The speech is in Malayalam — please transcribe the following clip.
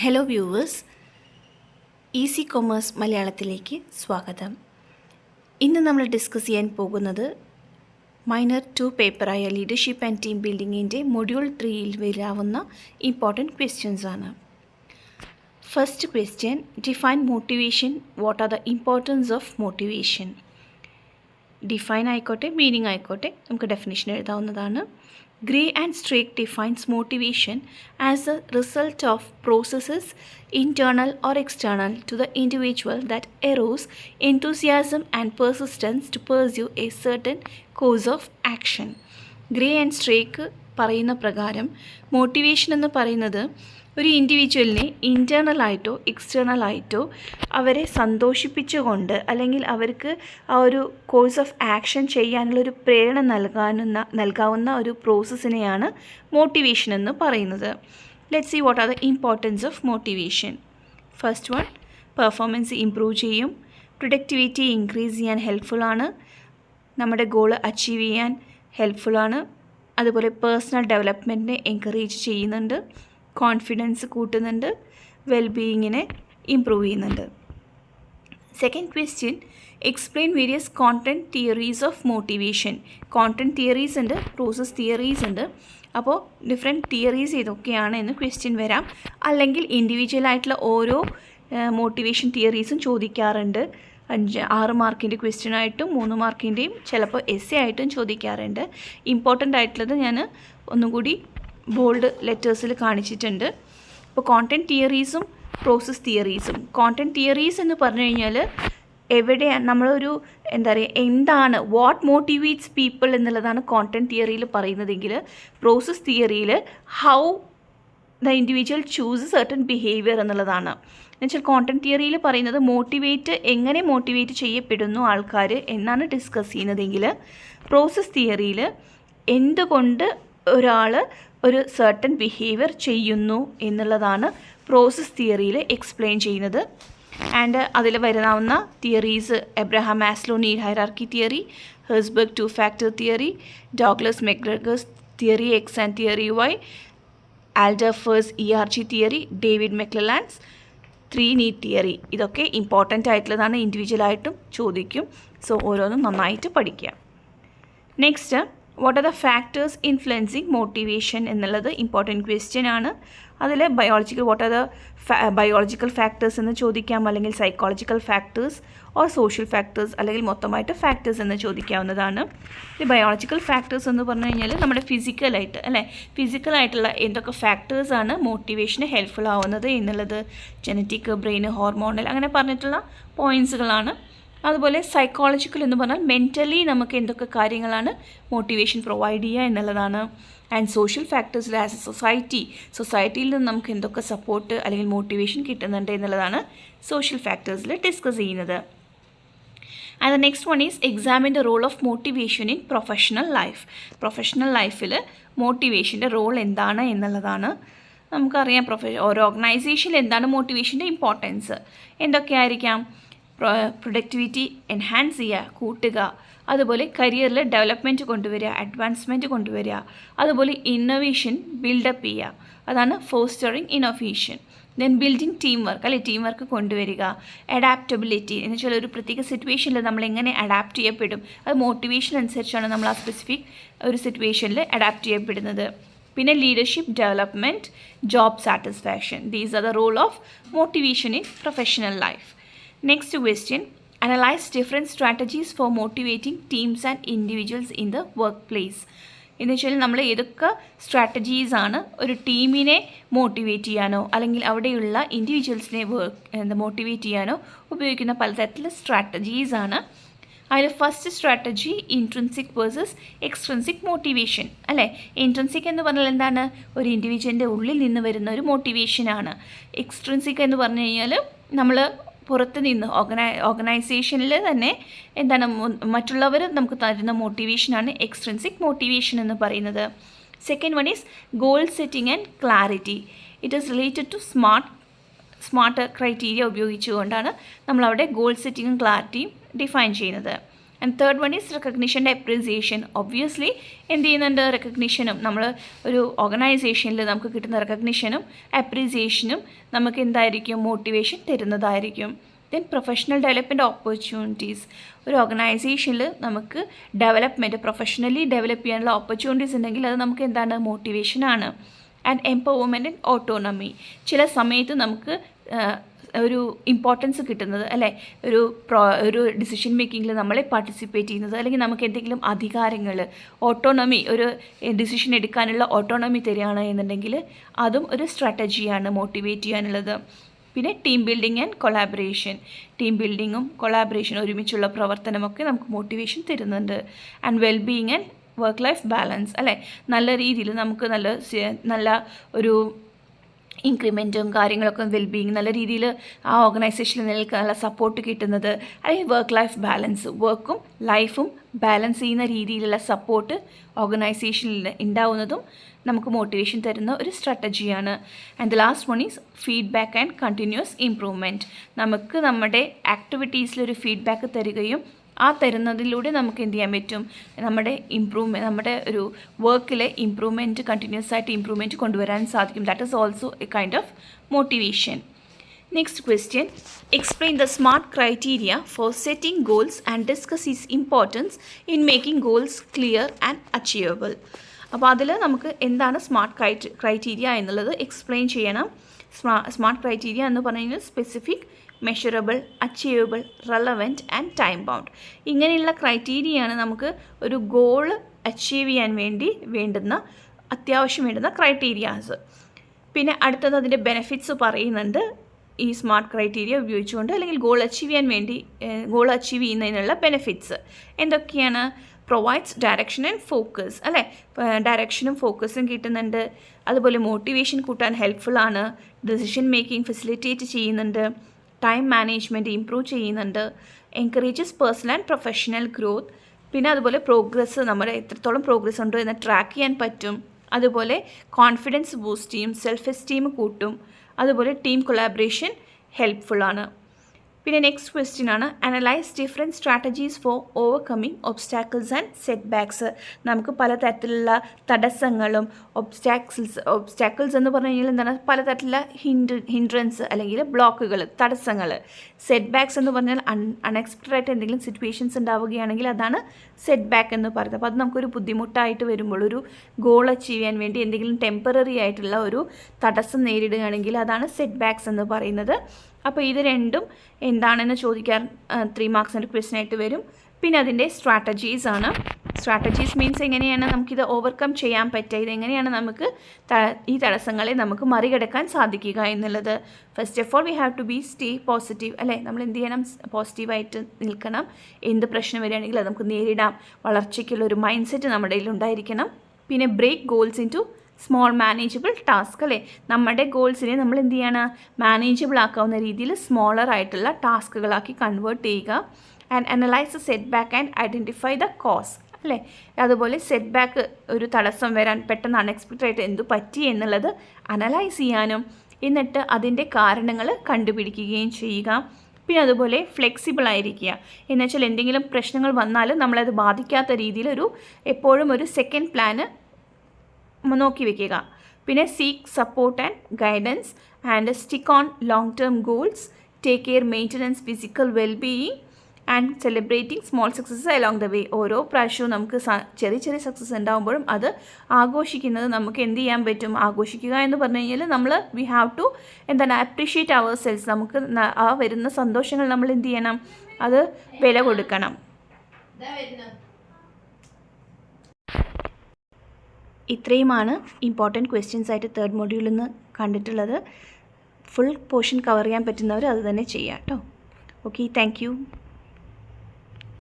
ഹലോ വ്യൂവേഴ്സ്, ഈസി കൊമേഴ്സ് മലയാളത്തിലേക്ക് സ്വാഗതം. ഇന്ന് നമ്മൾ ഡിസ്കസ് ചെയ്യാൻ പോകുന്നത് മൈനർ 2 പേപ്പറായ ലീഡർഷിപ്പ് ആൻഡ് ടീം ബിൽഡിങ്ങിൻ്റെ മൊഡ്യൂൾ 3യിൽ വരാവുന്ന ഇമ്പോർട്ടൻറ്റ് ക്വസ്റ്റ്യൻസ് ആണ്. First question, define motivation. What are the importance of motivation? Define ആയിക്കോട്ടെ, മീനിങ് ആയിക്കോട്ടെ, നമുക്ക് ഡെഫിനിഷൻ എഴുതാവുന്നതാണ്. Gray and Strake defines motivation as a result of processes, internal or external, to the individual that arouse enthusiasm and persistence to pursue a certain course of action. Gray and Strake പറയുന്ന പ്രകാരം മോട്ടിവേഷൻ എന്ന് പറയുന്നത് ഒരു ഇൻഡിവിജ്വലിനെ ഇൻറ്റേർണലായിട്ടോ എക്സ്റ്റേണലായിട്ടോ അവരെ സന്തോഷിപ്പിച്ചുകൊണ്ട് അല്ലെങ്കിൽ അവർക്ക് ആ ഒരു കോഴ്സ് ഓഫ് ആക്ഷൻ ചെയ്യാനുള്ളൊരു പ്രേരണ നൽകാവുന്ന ഒരു പ്രോസസ്സിനെയാണ് മോട്ടിവേഷൻ എന്ന് പറയുന്നത്. Let's see what are the importance of motivation. First one, performance improve ചെയ്യും, പ്രൊഡക്ടിവിറ്റി ഇൻക്രീസ് ചെയ്യാൻ ഹെൽപ്ഫുള്ളാണ്, നമ്മുടെ ഗോൾ അച്ചീവ് ചെയ്യാൻ ഹെൽപ്ഫുള്ളാണ്, അതുപോലെ പേഴ്സണൽ ഡെവലപ്മെൻറ്റിനെ എൻകറേജ് ചെയ്യുന്നുണ്ട്, കോൺഫിഡൻസ് കൂട്ടുന്നുണ്ട്, വെൽബീയിങ്ങിനെ ഇംപ്രൂവ് ചെയ്യുന്നുണ്ട്. Second question, explain various content theories of motivation. Content theories ഉണ്ട്, പ്രോസസ് തിയറീസ് ഉണ്ട്. അപ്പോൾ ഡിഫറെൻറ്റ് തിയറീസ് ഏതൊക്കെയാണ് എന്ന് ക്വസ്റ്റ്യൻ വരാം. അല്ലെങ്കിൽ ഇൻഡിവിജ്വലായിട്ടുള്ള ഓരോ മോട്ടിവേഷൻ തിയറീസും ചോദിക്കാറുണ്ട്. 6 മാർക്കിൻ്റെ ക്വസ്റ്റ്യനായിട്ടും 3 മാർക്കിൻ്റെയും ചിലപ്പോൾ എസ്സേ ആയിട്ടും ചോദിക്കാറുണ്ട്. ഇമ്പോർട്ടൻ്റ് ആയിട്ടുള്ളത് ഞാൻ ഒന്നുകൂടി ബോൾഡ് ലെറ്റേഴ്സിൽ കാണിച്ചിട്ടുണ്ട്. ഇപ്പോൾ കോണ്ടൻറ്റ് തിയറീസും പ്രോസസ് തിയറീസും. കോണ്ടൻറ്റ് തിയറീസ് എന്ന് പറഞ്ഞു കഴിഞ്ഞാൽ എവിടെയാണ് നമ്മളൊരു എന്താണ് വാട്ട് മോട്ടിവേറ്റ്സ് പീപ്പിൾ എന്നുള്ളതാണ് കോണ്ടൻറ്റ് തിയറിയിൽ പറയുന്നതെങ്കിൽ, പ്രോസസ് തിയറിയിൽ how the individual choose certain behaviour എന്നുള്ളതാണ്. എന്നുവെച്ചാൽ കോണ്ടൻറ്റ് തിയറിയിൽ പറയുന്നത് എങ്ങനെ മോട്ടിവേറ്റ് ചെയ്യപ്പെടുന്നു ആൾക്കാർ എന്നാണ് ഡിസ്കസ് ചെയ്യുന്നതെങ്കിൽ, പ്രോസസ് തിയറിയിൽ എന്തുകൊണ്ട് ഒരാൾ ഒരു സർട്ടൻ ബിഹേവിയർ ചെയ്യുന്നു എന്നുള്ളതാണ് പ്രോസസ് തിയറിയിൽ എക്സ്പ്ലെയിൻ ചെയ്യുന്നത്. ആൻഡ് അതിൽ വരുന്ന theories Abraham Maslow need hierarchy theory, Herzberg 2 factor theory, Douglas McGregor's theory x and theory y, Alderfer's ERG theory, David McClelland's 3 need theory. ഇതൊക്കെ ഇമ്പോർട്ടൻ്റ് ആയിട്ടുള്ളതാണ്, ഇൻഡിവിജ്വലായിട്ടും ചോദിക്കും. സോ ഓരോന്നും നന്നായിട്ട് പഠിക്കുക. Next, what are the factors influencing motivation എന്നുള്ളത് ഇമ്പോർട്ടൻറ്റ് ക്വസ്റ്റ്യൻ ആണ്. അതിൽ what are the biological factors എന്ന് ചോദിക്കാം, അല്ലെങ്കിൽ psychological factors or social factors, അല്ലെങ്കിൽ മൊത്തമായിട്ട് ഫാക്ടേഴ്സ് എന്ന് ചോദിക്കാവുന്നതാണ്. ഈ ബയോളജിക്കൽ ഫാക്ടേഴ്സ് എന്ന് പറഞ്ഞു കഴിഞ്ഞാൽ നമ്മുടെ ഫിസിക്കലായിട്ടുള്ള എന്തൊക്കെ ഫാക്ടേഴ്സാണ് മോട്ടിവേഷന് ഹെൽപ്ഫുൾ ആവുന്നത് എന്നുള്ളത്, ജനറ്റിക്, ബ്രെയിൻ, ഹോർമോണൽ, അങ്ങനെ പറഞ്ഞിട്ടുള്ള പോയിൻറ്റ്സുകളാണ്. അതുപോലെ സൈക്കോളജിക്കൽ എന്ന് പറഞ്ഞാൽ മെൻ്റലി നമുക്ക് എന്തൊക്കെ കാര്യങ്ങളാണ് മോട്ടിവേഷൻ പ്രൊവൈഡ് ചെയ്യുക എന്നുള്ളതാണ്. ആൻഡ് സോഷ്യൽ ഫാക്ടേഴ്സിൽ ആസ് എ സൊസൈറ്റിയിൽ നിന്ന് നമുക്ക് എന്തൊക്കെ സപ്പോർട്ട് അല്ലെങ്കിൽ മോട്ടിവേഷൻ കിട്ടുന്നുണ്ട് എന്നുള്ളതാണ് സോഷ്യൽ ഫാക്ടേഴ്സിൽ ഡിസ്കസ് ചെയ്യുന്നത്. And the next one is examine the role of motivation in professional life. Professional ലൈഫിൽ മോട്ടിവേഷൻ്റെ റോൾ എന്താണ് എന്നുള്ളതാണ്. നമുക്കറിയാം ഓരോ ഓർഗനൈസേഷനിൽ എന്താണ് മോട്ടിവേഷൻ്റെ ഇമ്പോർട്ടൻസ്, എന്തൊക്കെയായിരിക്കാം. പ്രൊഡക്ടിവിറ്റി എൻഹാൻസ് ചെയ്യുക, കൂട്ടുക, അതുപോലെ കരിയറിൽ ഡെവലപ്മെൻറ്റ് കൊണ്ടുവരിക, അഡ്വാൻസ്മെൻറ്റ് കൊണ്ടുവരിക, അതുപോലെ ഇന്നൊവേഷൻ ബിൽഡപ്പ് ചെയ്യുക, അതാണ് fostering innovation. Then building team work കൊണ്ടുവരിക, അഡാപ്റ്റബിലിറ്റി എന്ന് വെച്ചാൽ ഒരു പ്രത്യേക സിറ്റുവേഷനിൽ നമ്മൾ എങ്ങനെ അഡാപ്റ്റ് ചെയ്യപ്പെടും, അത് മോട്ടിവേഷൻ അനുസരിച്ചാണ് നമ്മൾ ആ സ്പെസിഫിക് ഒരു സിറ്റുവേഷനിൽ അഡാപ്റ്റ് ചെയ്യപ്പെടുന്നത്. പിന്നെ leadership development, job satisfaction. These are the role of motivation in professional life. Next question, analyse different strategies for motivating teams and individuals in the work place. എന്ന് വെച്ചാൽ നമ്മൾ ഏതൊക്കെ സ്ട്രാറ്റജീസാണ് ഒരു ടീമിനെ മോട്ടിവേറ്റ് ചെയ്യാനോ അല്ലെങ്കിൽ അവിടെയുള്ള ഇൻഡിവിജ്വൽസിനെ മോട്ടിവേറ്റ് ചെയ്യാനോ ഉപയോഗിക്കുന്ന പലതരത്തിലുള്ള സ്ട്രാറ്റജീസാണ്. അതിൽ first strategy intrinsic versus extrinsic motivation അല്ലേ. ഇൻട്രിൻസിക് എന്ന് പറഞ്ഞാൽ എന്താണ്, ഒരു ഇൻഡിവിജ്വലിൻ്റെ ഉള്ളിൽ നിന്ന് വരുന്ന ഒരു മോട്ടിവേഷനാണ്. എക്സ്ട്രിൻസിക് എന്ന് പറഞ്ഞു കഴിഞ്ഞാൽ നമ്മൾ പുറത്ത് നിന്ന് ഓർഗനൈസേഷനിൽ തന്നെ മറ്റുള്ളവർ നമുക്ക് തരുന്ന മോട്ടിവേഷനാണ് എക്സ്ട്രിൻസിക് മോട്ടിവേഷൻ എന്ന് പറയുന്നത്. Second one is goal setting and clarity. It is related to smart criteria ഉപയോഗിച്ചുകൊണ്ടാണ് നമ്മളവിടെ ഗോൾ സെറ്റിങ്ങും ക്ലാരിറ്റിയും ഡിഫൈൻ ചെയ്യുന്നത്. ആൻഡ് തേർഡ് വൺ ഈസ് റെക്കഗ്നിഷൻ്റെ അപ്രീസിയേഷൻ. ഒബ്വിയസ്ലി എന്ത് ചെയ്യുന്നുണ്ട്, റെക്കഗ്നിഷനും നമ്മൾ ഒരു ഓർഗനൈസേഷനിൽ നമുക്ക് കിട്ടുന്ന റെക്കഗ്നിഷനും അപ്രീസിയേഷനും നമുക്ക് എന്തായിരിക്കും, മോട്ടിവേഷൻ തരുന്നതായിരിക്കും. Then professional development opportunities. ഒരു ഓർഗനൈസേഷനിൽ നമുക്ക് ഡെവലപ്മെൻറ്റ് പ്രൊഫഷണലി ഡെവലപ്പ് ചെയ്യാനുള്ള ഓപ്പർച്യൂണിറ്റീസ് ഉണ്ടെങ്കിൽ അത് നമുക്ക് എന്താണ്, മോട്ടിവേഷനാണ്. And empowerment and autonomy. ചില സമയത്ത് നമുക്ക് ഒരു ഇമ്പോർട്ടൻസ് കിട്ടുന്നത് അല്ലേ, ഒരു ഡിസിഷൻ മേക്കിങ്ങിൽ നമ്മളെ പാർട്ടിസിപ്പേറ്റ് ചെയ്യുന്നത്, അല്ലെങ്കിൽ നമുക്ക് എന്തെങ്കിലും അധികാരങ്ങൾ, ഓട്ടോണമി, ഒരു ഡിസിഷൻ എടുക്കാനുള്ള ഓട്ടോണമി തരികയാണ് എന്നുണ്ടെങ്കിൽ അതും ഒരു സ്ട്രാറ്റജിയാണ് മോട്ടിവേറ്റ് ചെയ്യാനുള്ളത്. പിന്നെ team building and collaboration. Team ബിൽഡിങ്ങും കൊളാബറേഷനും ഒരുമിച്ചുള്ള പ്രവർത്തനമൊക്കെ നമുക്ക് മോട്ടിവേഷൻ തരുന്നുണ്ട്. And wellbeing and work life balance അല്ലേ, നല്ല രീതിയിൽ നമുക്ക് നല്ല ഒരു ഇൻക്രിമെൻറ്റും കാര്യങ്ങളൊക്കെ വെൽബീയിങ് നല്ല രീതിയിൽ ആ ഓർഗനൈസേഷനിൽ നിൽക്കാനുള്ള സപ്പോർട്ട് കിട്ടുന്നത്, അല്ലെങ്കിൽ വർക്ക് ലൈഫ് ബാലൻസ്, വർക്കും ലൈഫും ബാലൻസ് ചെയ്യുന്ന രീതിയിലുള്ള സപ്പോർട്ട് ഓർഗനൈസേഷനിൽ ഉണ്ടാവുന്നതും നമുക്ക് മോട്ടിവേഷൻ തരുന്ന ഒരു സ്ട്രാറ്റജിയാണ്. And the last one is feedback and continuous improvement. നമുക്ക് നമ്മുടെ ആക്ടിവിറ്റീസിലൊരു ഫീഡ്ബാക്ക് തരികയും ആ തരുന്നതിലൂടെ നമുക്ക് എന്ത് ചെയ്യാൻ പറ്റും, നമ്മുടെ ഒരു വർക്കിലെ ഇമ്പ്രൂവ്മെൻറ്റ്, കണ്ടിന്യൂസ് ആയിട്ട് ഇമ്പ്രൂവ്മെൻറ്റ് കൊണ്ടുവരാൻ സാധിക്കും. That is also A kind of motivation. Next question, explain the SMART criteria for setting goals and discuss its importance in making goals clear and achievable. അപ്പോൾ അതിൽ നമുക്ക് എന്താണ് സ്മാർട്ട് ക്രൈറ്റീരിയ എന്നുള്ളത് എക്സ്പ്ലെയിൻ ചെയ്യണം. സ്മാർട്ട് ക്രൈറ്റീരിയ എന്ന് പറഞ്ഞാൽ specific, measurable, achievable, relevant and time bound. ഇങ്ങനെയുള്ള ക്രൈറ്റീരിയയാണ് നമുക്ക് ഒരു ഗോൾ അച്ചീവ് ചെയ്യാൻ അത്യാവശ്യം വേണ്ടുന്ന ക്രൈറ്റീരിയാസ്. പിന്നെ അടുത്തത് അതിൻ്റെ ബെനിഫിറ്റ്സ് പറയുന്നുണ്ട്. ഈ സ്മാർട്ട് ക്രൈറ്റീരിയ ഉപയോഗിച്ചുകൊണ്ട് അല്ലെങ്കിൽ ഗോൾ അച്ചീവ് ചെയ്യുന്നതിനുള്ള ബെനിഫിറ്റ്സ് എന്തൊക്കെയാണ്? പ്രൊവൈഡ്സ് ഡയറക്ഷൻ ആൻഡ് ഫോക്കസ് അല്ലേ, ഡയറക്ഷനും ഫോക്കസും കിട്ടുന്നുണ്ട്. അതുപോലെ മോട്ടിവേഷൻ കൂട്ടാൻ ഹെൽപ്ഫുള്ളാണ്. ഡിസിഷൻ മേക്കിംഗ് ഫെസിലിറ്റേറ്റ് ചെയ്യുന്നുണ്ട്. ടൈം മാനേജ്മെൻറ്റ് ഇംപ്രൂവ് ചെയ്യുന്നുണ്ട്. Encourages personal and professional growth. പിന്നെ അതുപോലെ പ്രോഗ്രസ്സ്, നമ്മുടെ എത്രത്തോളം പ്രോഗ്രസ് ഉണ്ടോ എന്ന് ട്രാക്ക് ചെയ്യാൻ പറ്റും. അതുപോലെ കോൺഫിഡൻസ് ബൂസ്റ്റ് ചെയ്യും, സെൽഫ് എസ്റ്റീം കൂട്ടും. അതുപോലെ ടീം കൊളാബറേഷൻ ഹെൽപ്ഫുള്ളാണ്. പിന്നെ നെക്സ്റ്റ് ക്വസ്റ്റ്യൻ ആണ്, analyse different strategies four overcoming obstacles and set backs. നമുക്ക് പലതരത്തിലുള്ള തടസ്സങ്ങളും ഒബ്സ്റ്റാക്കിൾസ് എന്ന് പറഞ്ഞു കഴിഞ്ഞാൽ എന്താണ്, പലതരത്തിലുള്ള ഹിൻഡ്രൻസ് അല്ലെങ്കിൽ ബ്ലോക്കുകൾ, തടസ്സങ്ങൾ. സെറ്റ് ബാക്സ് എന്ന് പറഞ്ഞാൽ അൺഎക്സ്പെക്റ്റഡ് ആയിട്ട് എന്തെങ്കിലും സിറ്റുവേഷൻസ് ഉണ്ടാവുകയാണെങ്കിൽ അതാണ് സെറ്റ് ബാക്ക് എന്ന് പറയുന്നത്. അപ്പോൾ അത് നമുക്കൊരു ബുദ്ധിമുട്ടായിട്ട് വരുമ്പോൾ, ഒരു ഗോൾ അച്ചീവ് ചെയ്യാൻ വേണ്ടി എന്തെങ്കിലും ടെമ്പററി ആയിട്ടുള്ള ഒരു തടസ്സം നേരിടുകയാണെങ്കിൽ അതാണ് സെറ്റ് ബാക്സ് എന്ന് പറയുന്നത്. അപ്പോൾ ഇത് രണ്ടും എന്താണെന്ന് ചോദിക്കാൻ 3 മാർക്സിൻ്റെ ക്വസ്റ്റ്യൻ ആയിട്ട് വരും. പിന്നെ അതിൻ്റെ സ്ട്രാറ്റജീസ് ആണ്. സ്ട്രാറ്റജീസ് മീൻസ് എങ്ങനെയാണ് നമുക്കിത് ഓവർകം ചെയ്യാൻ പറ്റുക, ഇതെങ്ങനെയാണ് നമുക്ക് ഈ തടസ്സങ്ങളെ നമുക്ക് മറികടക്കാൻ സാധിക്കുക എന്നുള്ളത്. First of all we have to stay positive അല്ലേ, നമ്മൾ എന്ത് ചെയ്യണം, പോസിറ്റീവായിട്ട് നിൽക്കണം. എന്ത് പ്രശ്നം വരികയാണെങ്കിലും അത് നമുക്ക് നേരിടാം. വളർച്ചയ്ക്കുള്ളൊരു മൈൻഡ് സെറ്റ് നമ്മുടെ കയ്യിൽ ഉണ്ടായിരിക്കണം. പിന്നെ break goals into small manageable task അല്ലേ, നമ്മുടെ ഗോൾസിനെ നമ്മൾ എന്ത് ചെയ്യണം, മാനേജബിൾ ആക്കാവുന്ന രീതിയിൽ സ്മോളർ ആയിട്ടുള്ള ടാസ്കുകളാക്കി കൺവേർട്ട് ചെയ്യുക. And analyse set back and identify the cause അല്ലേ. അതുപോലെ സെറ്റ് ബാക്ക്, ഒരു തടസ്സം വരാൻ പെട്ടെന്ന് അൺഎക്സ്പെക്റ്റഡ് ആയിട്ട് എന്തു പറ്റി എന്നുള്ളത് അനലൈസ് ചെയ്യാനും എന്നിട്ട് അതിൻ്റെ കാരണങ്ങൾ കണ്ടുപിടിക്കുകയും ചെയ്യുക. പിന്നെ അതുപോലെ ഫ്ലെക്സിബിൾ ആയിരിക്കുക, എന്നുവെച്ചാൽ എന്തെങ്കിലും പ്രശ്നങ്ങൾ വന്നാൽ നമ്മളത് ബാധിക്കാത്ത രീതിയിൽ എപ്പോഴും ഒരു സെക്കൻഡ് പ്ലാന് നോക്കി വയ്ക്കുക. പിന്നെ seek support and guidance and stick on long term goals, take care maintenance physical wellbeing and celebrating small success along the way. ഓരോ പ്രാവശ്യവും നമുക്ക് ചെറിയ ചെറിയ സക്സസ് ഉണ്ടാകുമ്പോഴും അത് ആഘോഷിക്കുന്നത് നമുക്ക് എന്ത് ചെയ്യാൻ പറ്റും, ആഘോഷിക്കുക എന്ന് പറഞ്ഞു കഴിഞ്ഞാൽ നമ്മൾ we have to appreciate ourselves. നമുക്ക് ആ വരുന്ന സന്തോഷങ്ങൾ നമ്മൾ എന്ത് ചെയ്യണം, അത് വില കൊടുക്കണം. ഇത്രയുമാണ് ഇമ്പോർട്ടൻറ്റ് ക്വസ്റ്റ്യൻസ് ആയിട്ട് തേർഡ് മൊഡ്യൂളിൽ നിന്ന് കണ്ടിട്ടുള്ളത്. ഫുൾ പോർഷൻ കവർ ചെയ്യാൻ പറ്റുന്നവർ അത് തന്നെ ചെയ്യാം കേട്ടോ. Okay, thank you.